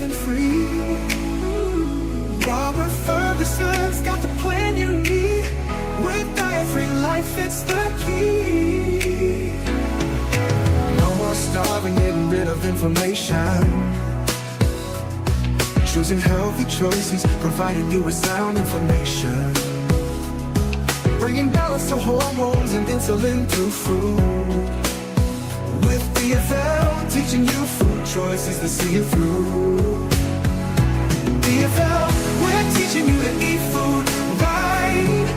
living free. Robert Ferguson's got the plan you need. With diet-free life, it's the key. No more starving, getting rid of inflammation. Choosing healthy choices, providing you with sound information. Bringing balance to hormones and insulin through food. With DFL, teaching you food choices to see you through. DFL, we're teaching you to eat food right.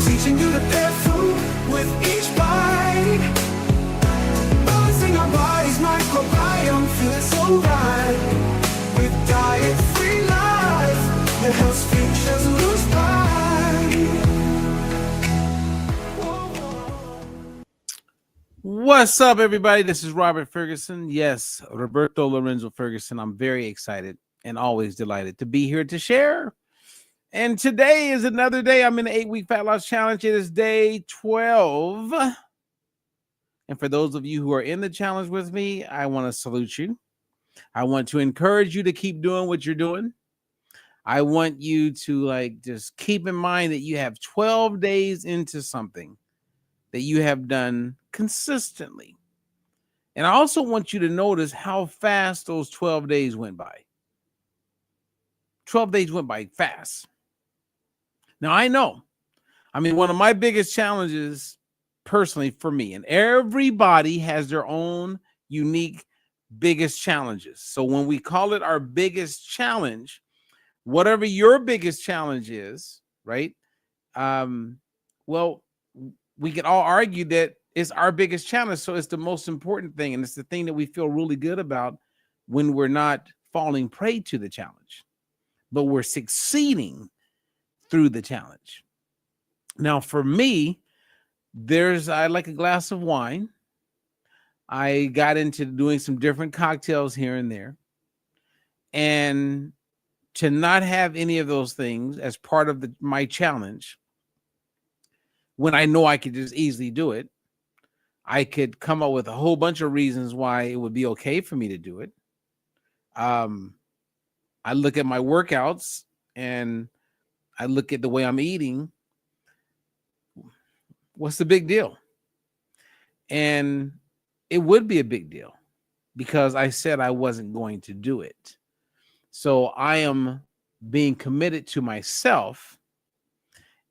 Teaching you to pair food with each bite. Balancing our body's microbiome, feeling so right. With diet-free life, the health futures lose by. What's up, everybody? This is Robert Ferguson. Yes, Roberto Lorenzo Ferguson. I'm very excited and always delighted to be here to share. And today is another day. I'm in the 8-week fat loss challenge. It is day 12. And for those of you who are in the challenge with me, I want to salute you. I want to encourage you to keep doing what you're doing. I want you to just keep in mind that you have 12 days into something that you have done consistently. And I also want you to notice how fast those 12 days went by. 12 days went by fast. Now, I know. One of my biggest challenges personally for me, and everybody has their own unique biggest challenges. So when we call it our biggest challenge, whatever your biggest challenge is, right? Well, we can all argue that it's our biggest challenge. So it's the most important thing. And it's the thing that we feel really good about when we're not falling prey to the challenge, but we're succeeding through the challenge. Now, for me, I like a glass of wine. I got into doing some different cocktails here and there. And to not have any of those things as part of my challenge, when I know I could just easily do it, I could come up with a whole bunch of reasons why it would be okay for me to do it. I look at my workouts and I look at the way I'm eating. What's the big deal? And it would be a big deal because I said I wasn't going to do it. So I am being committed to myself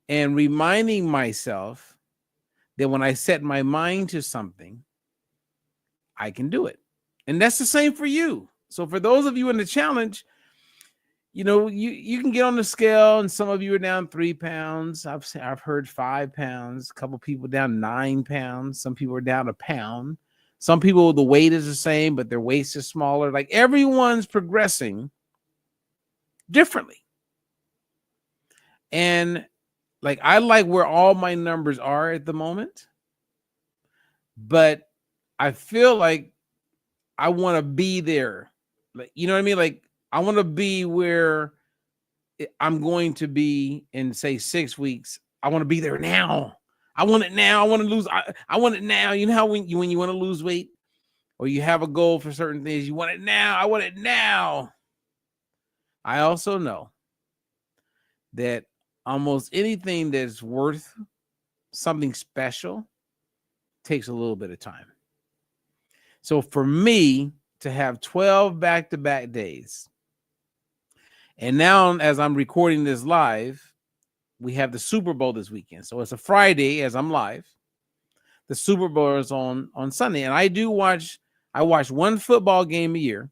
and reminding myself that when I set my mind to something, I can do it. And that's the same for you. So for those of you in the challenge, you can get on the scale, and some of you are down 3 pounds. I've heard 5 pounds. A couple people down 9 pounds. Some people are down a pound. Some people, the weight is the same, but their waist is smaller. Like, everyone's progressing differently. And I like where all my numbers are at the moment, but I feel like I want to be there. You know what I mean? I want to be where I'm going to be in, say, 6 weeks. I want to be there now. I want it now. I want to lose. I want it now. You know how when you want to lose weight or you have a goal for certain things, you want it now. I want it now. I also know that almost anything that's worth something special takes a little bit of time. So for me to have 12 back-to-back days, and now as I'm recording this live, we have the Super Bowl this weekend. So it's a Friday as I'm live. The Super Bowl is on Sunday. And I watch one football game a year,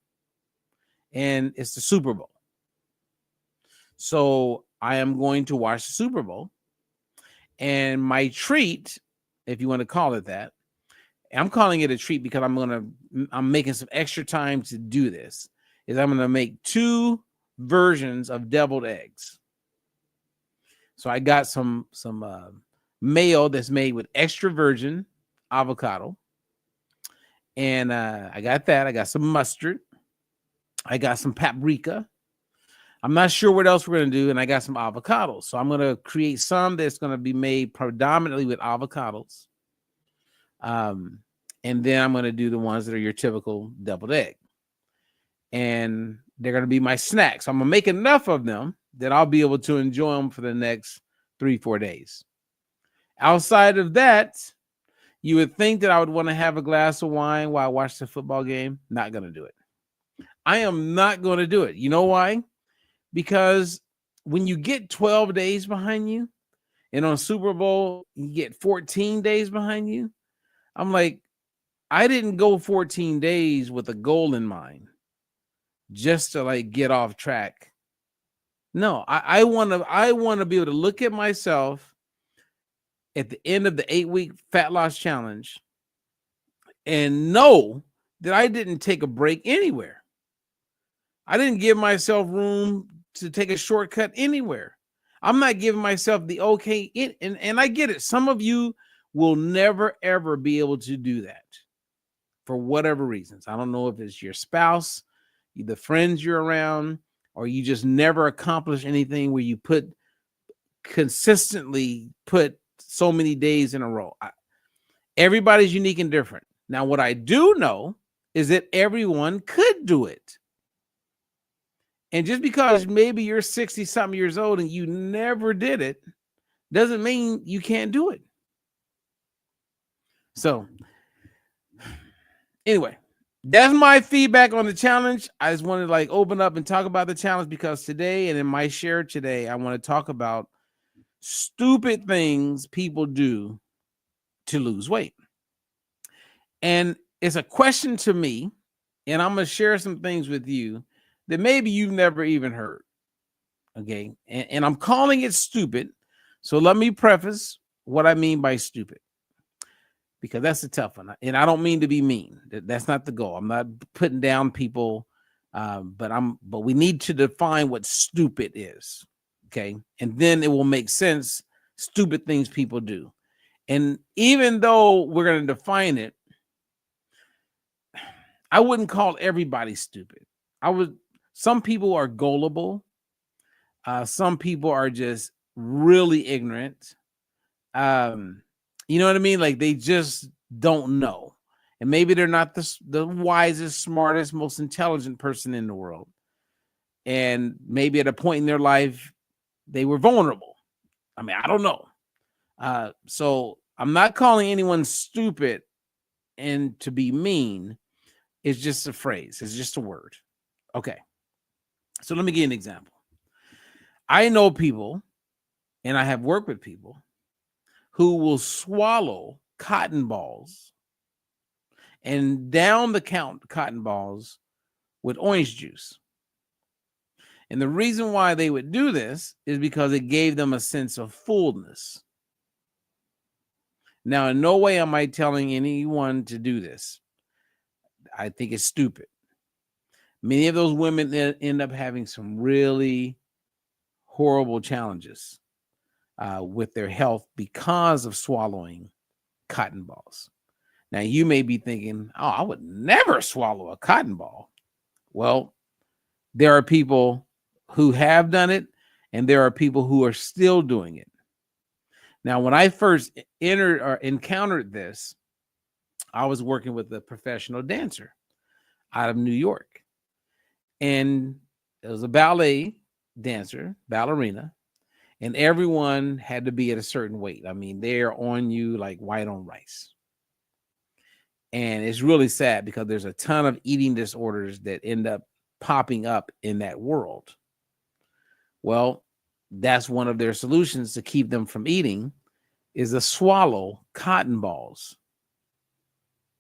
and it's the Super Bowl. So I am going to watch the Super Bowl. And my treat, if you want to call it that, I'm calling it a treat because I'm making some extra time to do this, is I'm going to make 2 versions of deviled eggs. So I got some mayo that's made with extra virgin avocado. And I got that. I got some mustard. I got some paprika. I'm not sure what else we're going to do. And I got some avocados. So I'm going to create some that's going to be made predominantly with avocados. And then I'm going to do the ones that are your typical deviled egg. and they're going to be my snacks. I'm going to make enough of them that I'll be able to enjoy them for the next 3-4 days. Outside of that, you would think that I would want to have a glass of wine while I watch the football game. Not going to do it. I am not going to do it. You know why? Because when you get 12 days behind you, and on Super Bowl, you get 14 days behind you, I'm like, I didn't go 14 days with a goal in mind just to like get off track. No, I want to be able to look at myself at the end of the 8-week fat loss challenge and know that I didn't take a break anywhere. I didn't give myself room to take a shortcut anywhere. I'm not giving myself the okay. And I get it. Some of you will never, ever be able to do that for whatever reasons. I don't know if it's your spouse, the friends you're around, or you just never accomplish anything where you consistently put so many days in a row. Everybody's unique and different. Now, what I do know is that everyone could do it. And just because maybe you're 60-something years old and you never did it, doesn't mean you can't do it. So, anyway, that's my feedback on the challenge. I just wanted to like open up and talk about the challenge because today and in my share today, I want to talk about stupid things people do to lose weight. And it's a question to me, and I'm going to share some things with you that maybe you've never even heard. Okay. And I'm calling it stupid. So let me preface what I mean by stupid, because that's a tough one. And I don't mean to be mean. That's not the goal. I'm not putting down people, but we need to define what stupid is. Okay. And then it will make sense. Stupid things people do. And even though we're going to define it, I wouldn't call everybody stupid. Some people are gullible. Some people are just really ignorant. You know what I mean? Like they just don't know. And maybe they're not the wisest, smartest, most intelligent person in the world. And maybe at a point in their life, they were vulnerable. I mean, I don't know. So I'm not calling anyone stupid and to be mean. It's just a phrase. It's just a word. Okay. So let me give you an example. I know people, and I have worked with people who will swallow cotton balls and down the count cotton balls with orange juice. And the reason why they would do this is because it gave them a sense of fullness. Now, in no way am I telling anyone to do this. I think it's stupid. Many of those women end up having some really horrible challenges with their health because of swallowing cotton balls. Now, you may be thinking, oh, I would never swallow a cotton ball. Well, there are people who have done it, and there are people who are still doing it. Now, when I first encountered this, I was working with a professional dancer out of New York. And it was a ballet dancer, ballerina, and everyone had to be at a certain weight. I mean, they're on you like white on rice. And it's really sad because there's a ton of eating disorders that end up popping up in that world. Well, that's one of their solutions to keep them from eating is to swallow cotton balls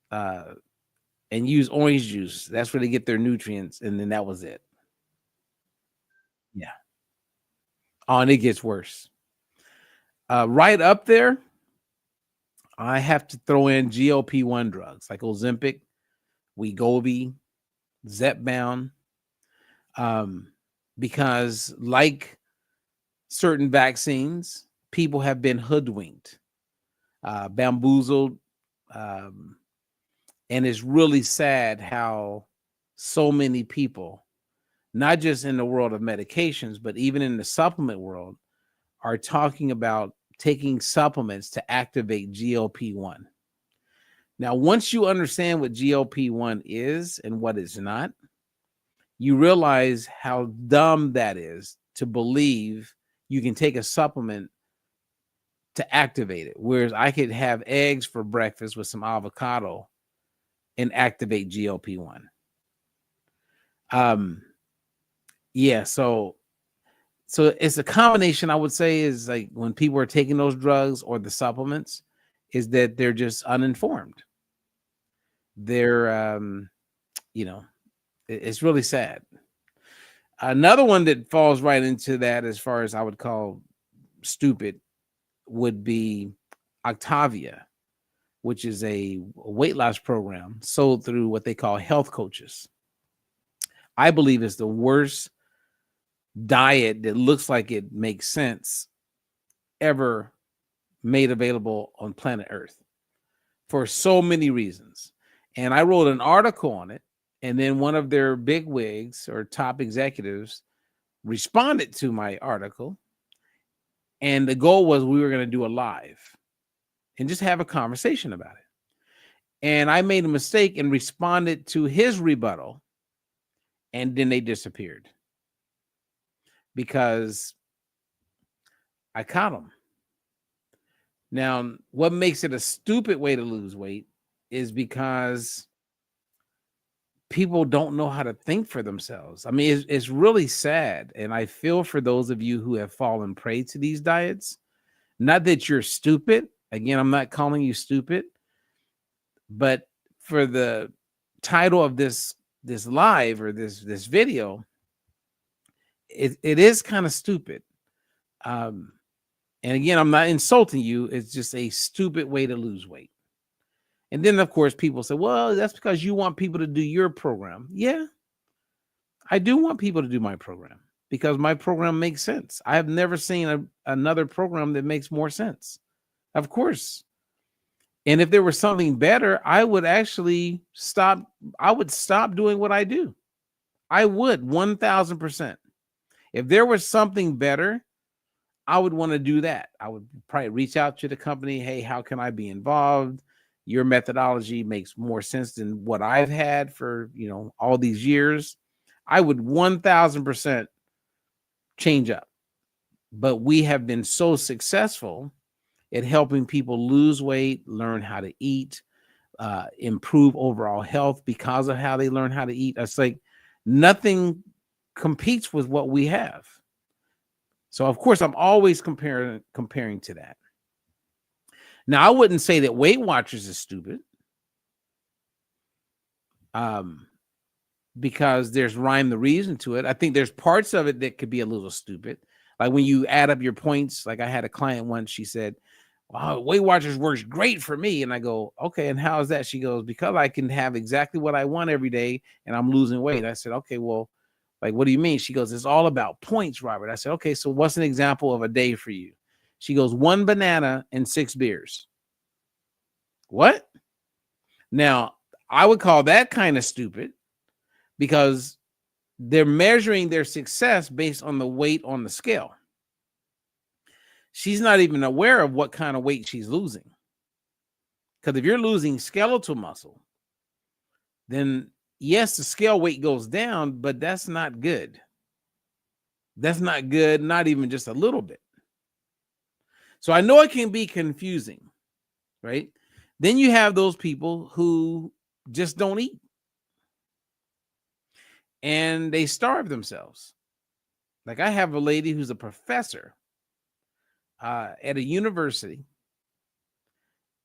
and use orange juice. That's where they get their nutrients. And then that was it. Yeah. Oh, and it gets worse. Right up there, I have to throw in GLP-1 drugs like Ozempic, Wegovy, Zepbound, because like certain vaccines, people have been hoodwinked, bamboozled, and it's really sad how so many people, not just in the world of medications, but even in the supplement world, are talking about taking supplements to activate GLP-1. Now, once you understand what GLP-1 is and what it's not, you realize how dumb that is to believe you can take a supplement to activate it. Whereas I could have eggs for breakfast with some avocado and activate GLP-1. Yeah, so it's a combination, I would say, is like when people are taking those drugs or the supplements, is that they're just uninformed. They're it's really sad. Another one that falls right into that, as far as I would call stupid, would be Octavia, which is a weight loss program sold through what they call health coaches. I believe it's the worst diet that looks like it makes sense ever made available on planet Earth for so many reasons. And I wrote an article on it, and then one of their big wigs or top executives responded to my article. And the goal was we were going to do a live and just have a conversation about it. And I made a mistake and responded to his rebuttal, and then they disappeared because I caught them. Now, what makes it a stupid way to lose weight is because people don't know how to think for themselves. I mean, it's really sad. And I feel for those of you who have fallen prey to these diets. Not that you're stupid. Again, I'm not calling you stupid. But for the title of this live or this video, it is kind of stupid. And again, I'm not insulting you. It's just a stupid way to lose weight. And then, of course, people say, well, that's because you want people to do your program. Yeah, I do want people to do my program because my program makes sense. I have never seen another program that makes more sense. Of course. And if there was something better, I would actually stop. I would stop doing what I do. I would 1000%. If there was something better, I would want to do that. I would probably reach out to the company. Hey, how can I be involved? Your methodology makes more sense than what I've had for, all these years. I would 1000% change up. But we have been so successful at helping people lose weight, learn how to eat, improve overall health because of how they learn how to eat. It's like nothing competes with what we have. So, of course, I'm always comparing to that. Now, I wouldn't say that Weight Watchers is stupid because there's rhyme the reason to it. I think there's parts of it that could be a little stupid. Like when you add up your points, like I had a client once, she said, wow, Weight Watchers works great for me. And I go, okay, and how is that? She goes, because I can have exactly what I want every day and I'm losing weight. I said, okay, well, like, what do you mean? She goes, it's all about points, Robert. I said, okay, so what's an example of a day for you? She goes, 1 banana and 6 beers. What? Now, I would call that kind of stupid because they're measuring their success based on the weight on the scale. She's not even aware of what kind of weight she's losing. Because if you're losing skeletal muscle, then yes, the scale weight goes down, but that's not good. That's not good, not even just a little bit. So I know it can be confusing, right? Then you have those people who just don't eat and they starve themselves. Like I have a lady who's a professor at a university,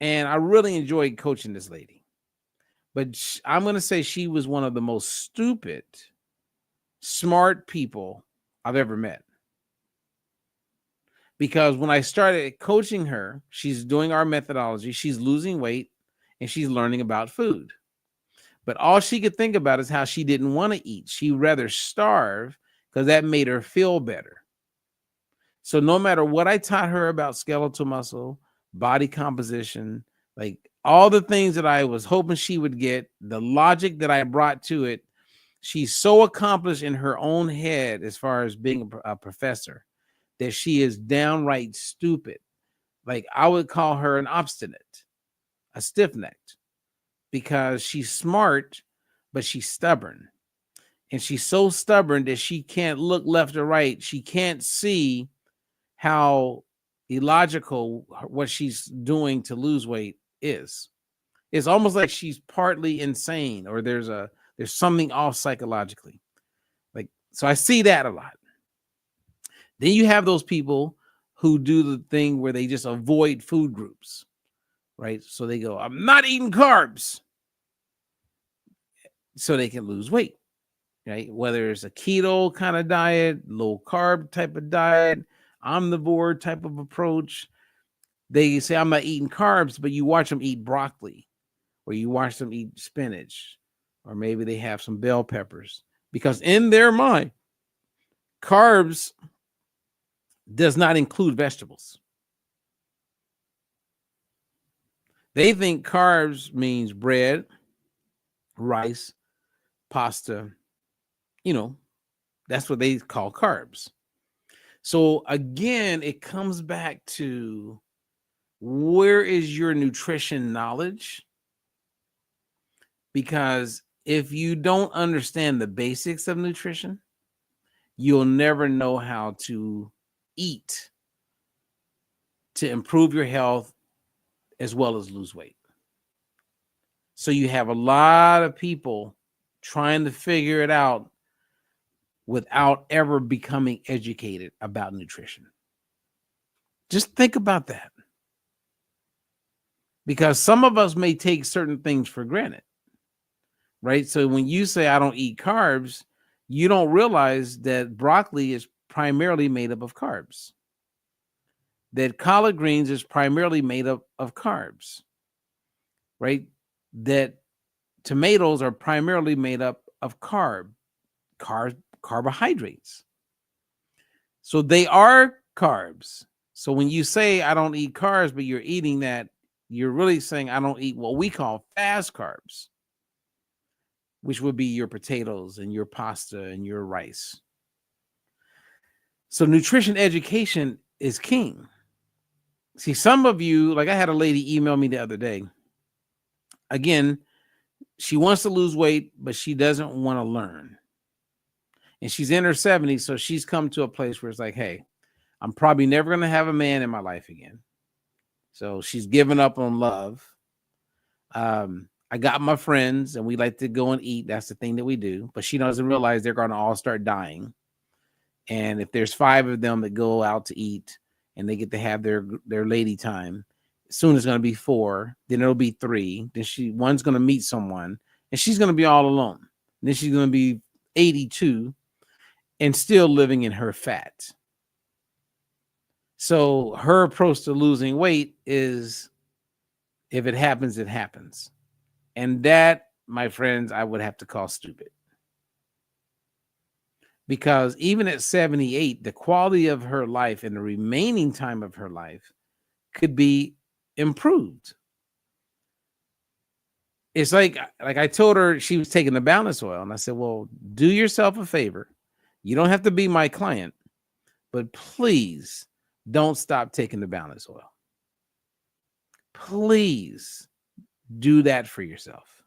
and I really enjoyed coaching this lady. But I'm going to say she was one of the most stupid, smart people I've ever met. Because when I started coaching her, she's doing our methodology, she's losing weight, and she's learning about food. But all she could think about is how she didn't want to eat. She'd rather starve because that made her feel better. So no matter what I taught her about skeletal muscle, body composition, like all the things that I was hoping she would get, the logic that I brought to it, she's so accomplished in her own head as far as being a professor that she is downright stupid. Like I would call her an obstinate, a stiff-necked, because she's smart, but she's stubborn. And she's so stubborn that she can't look left or right. She can't see how illogical what she's doing to lose weight is. It's almost like she's partly insane, or there's something off psychologically. Like, so I see that a lot. Then you have those people who do the thing where they just avoid food groups, right? So they go, I'm not eating carbs, so they can lose weight, right? Whether it's a keto kind of diet, low carb type of diet, omnivore type of approach. They say, I'm not eating carbs, but you watch them eat broccoli, or you watch them eat spinach, or maybe they have some bell peppers, because in their mind, carbs does not include vegetables. They think carbs means bread, rice, pasta. That's what they call carbs. So again, it comes back to, where is your nutrition knowledge? Because if you don't understand the basics of nutrition, you'll never know how to eat to improve your health as well as lose weight. So you have a lot of people trying to figure it out without ever becoming educated about nutrition. Just think about that. Because some of us may take certain things for granted, right? So when you say, I don't eat carbs, you don't realize that broccoli is primarily made up of carbs, that collard greens is primarily made up of carbs, right? That tomatoes are primarily made up of carbohydrates. So they are carbs. So when you say, I don't eat carbs, but you're eating that, you're really saying, I don't eat what we call fast carbs, which would be your potatoes and your pasta and your rice. So nutrition education is king. See, some of you, like I had a lady email me the other day. Again, she wants to lose weight, but she doesn't want to learn. And she's in her 70s, so she's come to a place where it's like, hey, I'm probably never going to have a man in my life again. So she's given up on love. I got my friends, and we like to go and eat. That's the thing that we do. But she doesn't realize they're going to all start dying. And if there's 5 of them that go out to eat and they get to have their lady time, soon it's going to be 4. Then it'll be 3. Then one's going to meet someone, and she's going to be all alone. And then she's going to be 82 and still living in her fat. So her approach to losing weight is, if it happens, it happens. And that, my friends, I would have to call stupid. Because even at 78, the quality of her life and the remaining time of her life could be improved. It's like I told her she was taking the balance oil, and I said, well, do yourself a favor. You don't have to be my client, but please don't stop taking the balance oil. Please do that for yourself.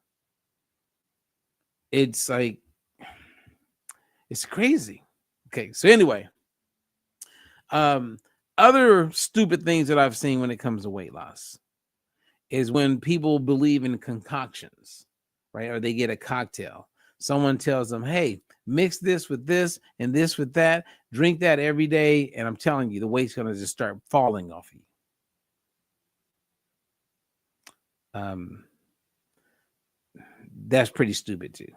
It's like, it's crazy. Okay, so anyway, other stupid things that I've seen when it comes to weight loss is when people believe in concoctions, right? Or they get a cocktail. Someone tells them, hey, mix this with this and this with that, drink that every day, and I'm telling you, the weight's going to just start falling off you. That's pretty stupid too.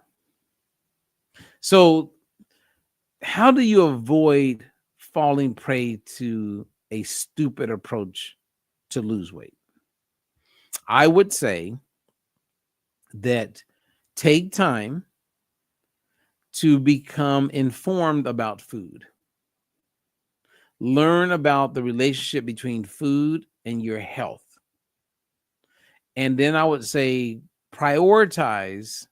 So how do you avoid falling prey to a stupid approach to lose weight? I would say that take time to become informed about food. Learn about the relationship between food and your health. And then I would say prioritize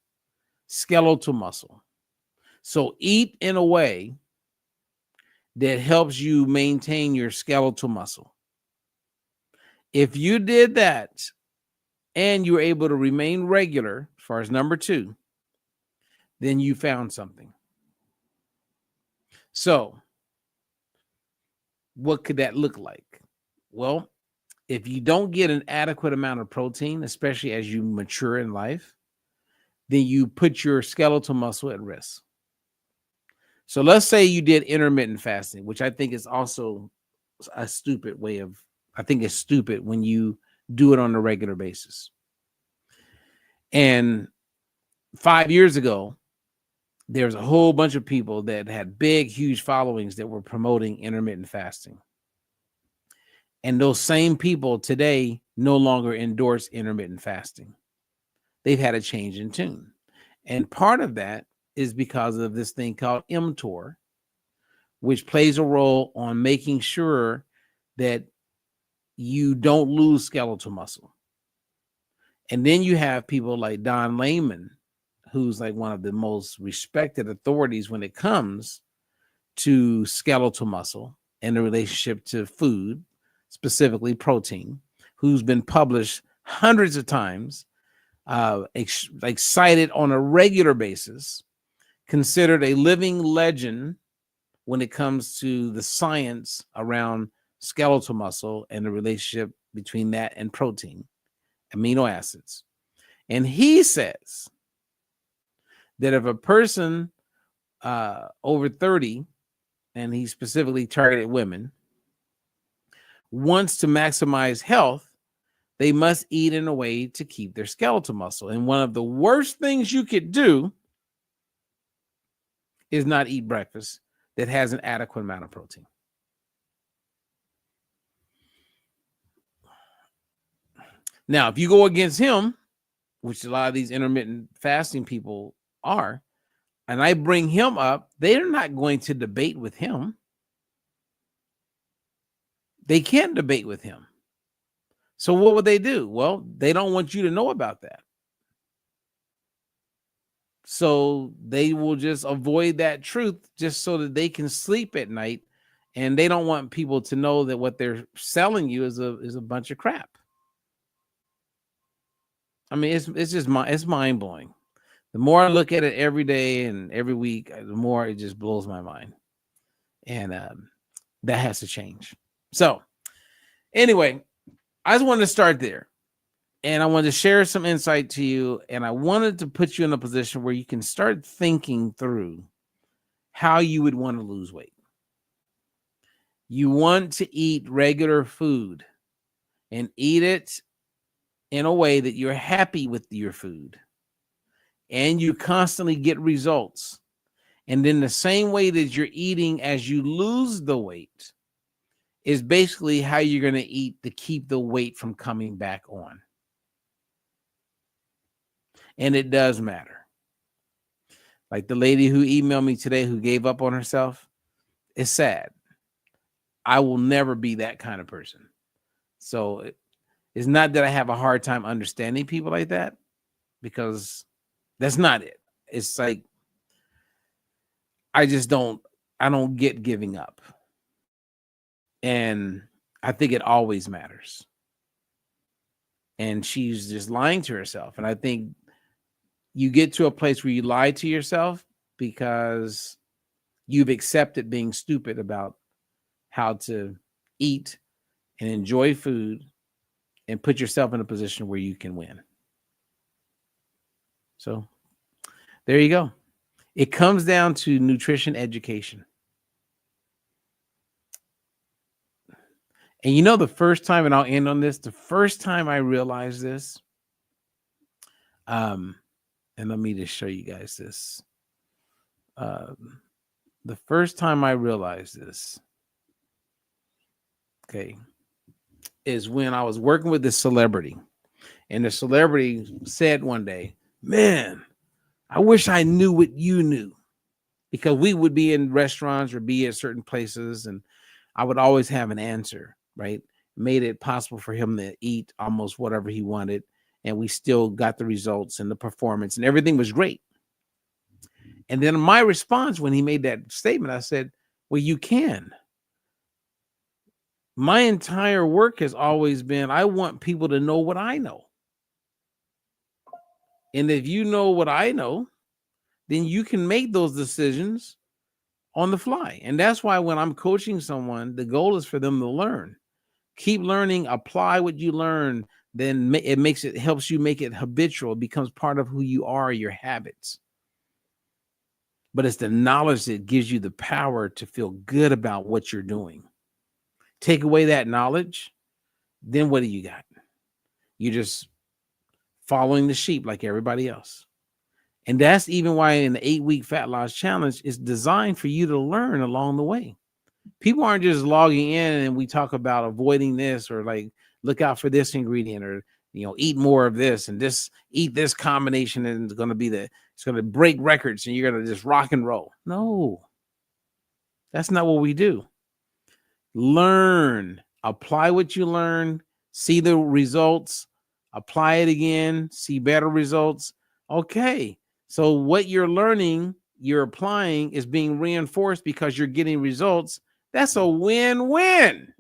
skeletal muscle. So eat in a way that helps you maintain your skeletal muscle. If you did that and you were able to remain regular, as far as number 2, then you found something. So, what could that look like? Well, if you don't get an adequate amount of protein, especially as you mature in life, then you put your skeletal muscle at risk. So let's say you did intermittent fasting, which I think is also a stupid way of, I think it's stupid when you do it on a regular basis. And 5 years ago, there's a whole bunch of people that had big, huge followings that were promoting intermittent fasting. And those same people today no longer endorse intermittent fasting. They've had a change in tune. And part of that is because of this thing called mTOR, which plays a role on making sure that you don't lose skeletal muscle. And then you have people like Don Layman, who's like one of the most respected authorities when it comes to skeletal muscle and the relationship to food, specifically protein, who's been published hundreds of times, like cited on a regular basis, considered a living legend when it comes to the science around skeletal muscle and the relationship between that and protein, amino acids. And he says that if a person over 30, and he specifically targeted women, wants to maximize health, they must eat in a way to keep their skeletal muscle. And one of the worst things you could do is not eat breakfast that has an adequate amount of protein. Now, if you go against him, which a lot of these intermittent fasting people are, and I bring him up, they're not going to debate with him. They can't debate with him. So what would they do? Well, they don't want you to know about that. So they will just avoid that truth just so that they can sleep at night. And they don't want people to know that what they're selling you is a bunch of crap. I mean, it's mind blowing. The more I look at it every day and every week, the more it just blows my mind. And that has to change. So anyway, I just wanted to start there. And I wanted to share some insight to you. And I wanted to put you in a position where you can start thinking through how you would want to lose weight. You want to eat regular food and eat it in a way that you're happy with your food and you constantly get results. And then the same way that you're eating as you lose the weight is basically how you're going to eat to keep the weight from coming back on. And it does matter. Like the lady who emailed me today who gave up on herself, it's sad. I will never be that kind of person. So it's not that I have a hard time understanding people like that, because that's not it. It's like, I don't get giving up. And I think it always matters. And she's just lying to herself. And I think you get to a place where you lie to yourself because you've accepted being stupid about how to eat and enjoy food and put yourself in a position where you can win. So there you go. It comes down to nutrition education. And you know, the first time, and I'll end on this, the first time I realized this, and let me just show you guys this. The first time I realized this, okay, is when I was working with this celebrity. And the celebrity said one day, "Man, I wish I knew what you knew." Because we would be in restaurants or be at certain places, and I would always have an answer, right? Made it possible for him to eat almost whatever he wanted. And we still got the results and the performance and everything was great. And then my response when he made that statement, I said, well, you can. My entire work has always been, I want people to know what I know. And if you know what I know, then you can make those decisions on the fly. And that's why when I'm coaching someone, the goal is for them to learn. Keep learning, apply what you learn, then it helps you make it habitual. It becomes part of who you are, your habits. But it's the knowledge that gives you the power to feel good about what you're doing. Take away that knowledge, then what do you got? You're just following the sheep like everybody else. And that's even why in the 8-week fat loss challenge, it's designed for you to learn along the way. People aren't just logging in and we talk about avoiding this or like look out for this ingredient or eat more of this and eat this combination and it's going to break records and you're going to just rock and roll. No, that's not what we do. Learn, apply what you learn, see the results, apply it again, see better results. Okay. So what you're learning, you're applying is being reinforced because you're getting results. That's a win-win.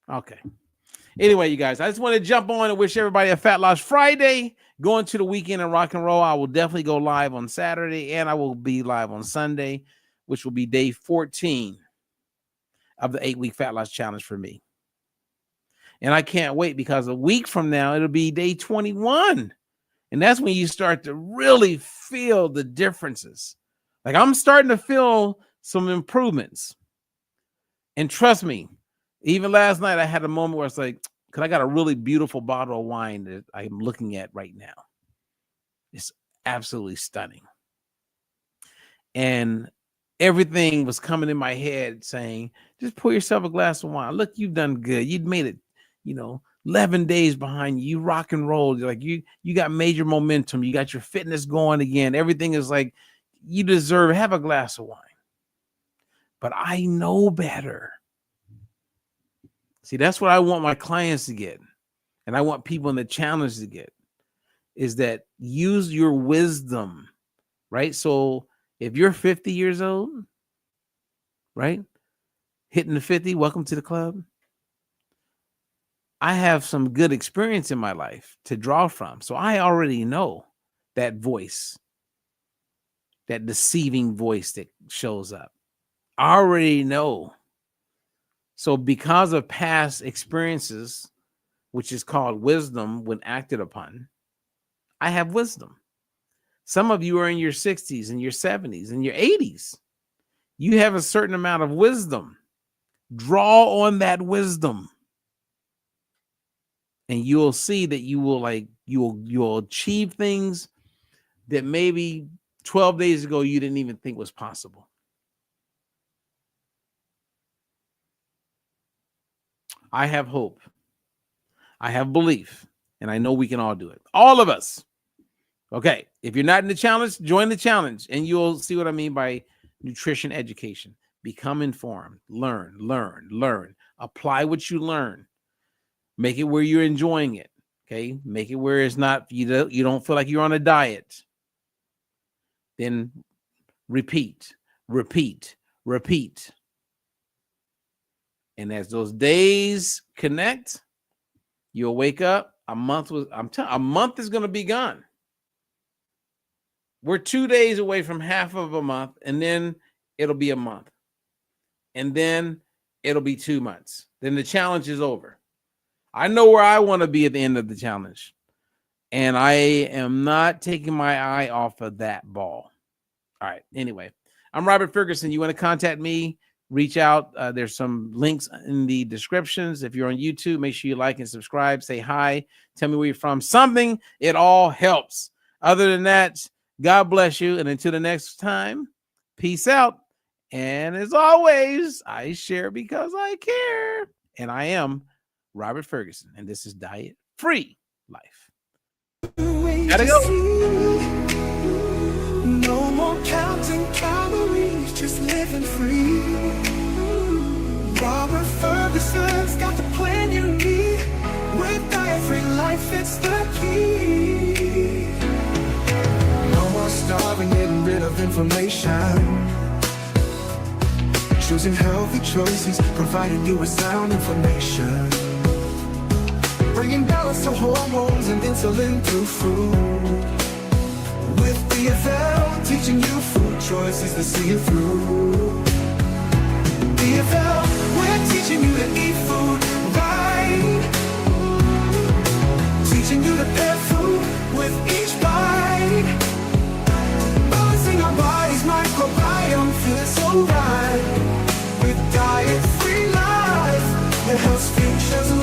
Okay. Anyway, you guys, I just want to jump on and wish everybody a Fat Loss Friday. Going to the weekend and rock and roll. I will definitely go live on Saturday and I will be live on Sunday, which will be day 14 of the 8-week Fat Loss Challenge for me. And I can't wait because a week from now, it'll be day 21. And that's when you start to really feel the differences. Like I'm starting to feel some improvements. And trust me, even last night I had a moment where it's like, because I got a really beautiful bottle of wine that I'm looking at right now. It's absolutely stunning. And everything was coming in my head saying, just pour yourself a glass of wine. Look, you've done good. You'd made it, 11 days behind you. You rock and roll. You're like you got major momentum. You got your fitness going again. Everything is like you deserve. Have a glass of wine. But I know better. See, that's what I want my clients to get. And I want people in the challenge to get is that use your wisdom, right? So if you're 50 years old, right? Hitting the 50, welcome to the club. I have some good experience in my life to draw from. So I already know that voice, that deceiving voice that shows up. I already know. So because of past experiences, which is called wisdom when acted upon, I have wisdom. Some of you are in your 60s and your 70s and your 80s. You have a certain amount of wisdom. Draw on that wisdom. And you'll see that you'll achieve things that maybe 12 days ago you didn't even think was possible. I have hope. I have belief. And I know we can all do it. All of us. Okay. If you're not in the challenge, join the challenge. And you'll see what I mean by nutrition education. Become informed. Learn. Apply what you learn. Make it where you're enjoying it. Okay. Make it where it's not, you don't feel like you're on a diet. Then repeat. And as those days connect, you'll wake up. A month is going to be gone. We're 2 days away from half of a month, and then it'll be a month. And then it'll be 2 months. Then the challenge is over. I know where I want to be at the end of the challenge. And I am not taking my eye off of that ball. All right. Anyway, I'm Robert Ferguson. You want to contact me? Reach out. There's some links in the descriptions. If you're on YouTube, make sure you like and subscribe. Say hi. Tell me where you're from. Something. It all helps. Other than that, God bless you. And until the next time, peace out. And as always, I share because I care. And I am Robert Ferguson. And this is Diet Free Life. Gotta go. No more counting calories, just living free. Robert Ferguson's got the plan you need. With Diet Free Life, it's the key. No more starving, getting rid of inflammation. Choosing healthy choices, providing you with sound information. Bringing balance to hormones and insulin through food. With the teaching you food choices that see you through. DFL, we're teaching you to eat food right, teaching you to pair food with each bite, balancing our body's microbiome, feels so right, with diet-free life that helps futures